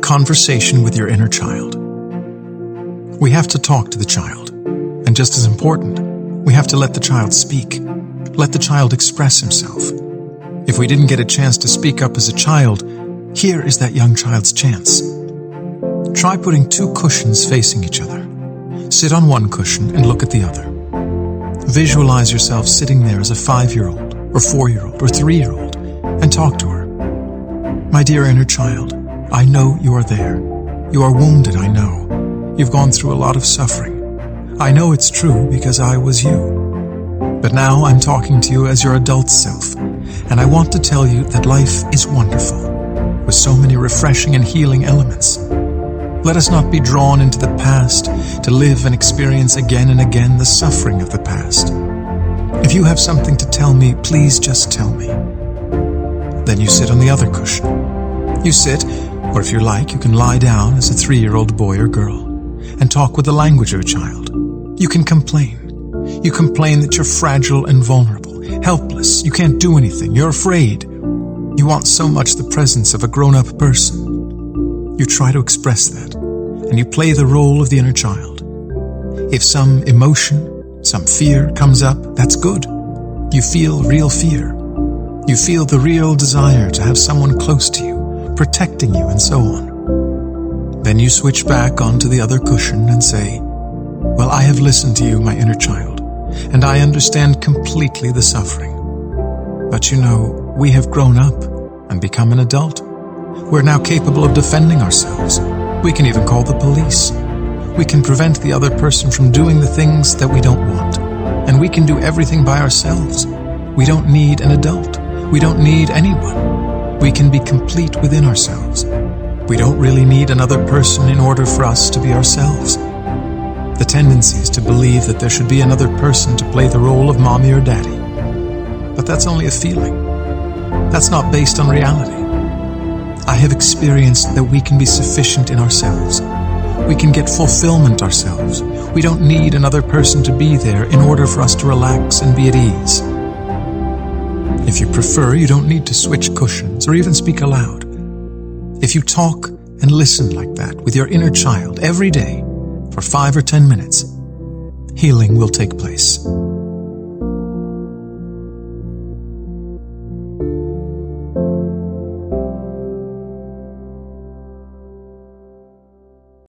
conversation with your inner child. We have to talk to the child, and just as important, we have to let the child speak, let the child express himself. If we didn't get a chance to speak up as a child, here is that young child's chance. Try putting 2 cushions facing each other. Sit on one cushion and look at the other. Visualize yourself sitting there as a 5-year-old, or 4-year-old, or 3-year-old, and talk to her. My dear inner child, I know you are there. You are wounded, I know. You've gone through a lot of suffering. I know it's true because I was you. But now I'm talking to you as your adult self, and I want to tell you that life is wonderful, with so many refreshing and healing elements. Let us not be drawn into the past to live and experience again and again the suffering of the past. If you have something to tell me, please just tell me. Then you sit on the other cushion. You sit, or if you like, you can lie down as a 3-year-old boy or girl and talk with the language of a child. You can complain. You complain that you're fragile and vulnerable, helpless, you can't do anything, you're afraid. You want so much the presence of a grown-up person. You try to express that, and you play the role of the inner child. If some emotion, some fear comes up, that's good. You feel real fear. You feel the real desire to have someone close to you, protecting you, and so on. Then you switch back onto the other cushion and say, well, I have listened to you, my inner child, and I understand completely the suffering. But you know, we have grown up and become an adult. We're now capable of defending ourselves. We can even call the police. We can prevent the other person from doing the things that we don't want. And we can do everything by ourselves. We don't need an adult. We don't need anyone. We can be complete within ourselves. We don't really need another person in order for us to be ourselves. The tendency is to believe that there should be another person to play the role of mommy or daddy. But that's only a feeling. That's not based on reality. I have experienced that we can be sufficient in ourselves. We can get fulfillment ourselves. We don't need another person to be there in order for us to relax and be at ease. If you prefer, you don't need to switch cushions or even speak aloud. If you talk and listen like that with your inner child every day for 5 or 10 minutes, healing will take place.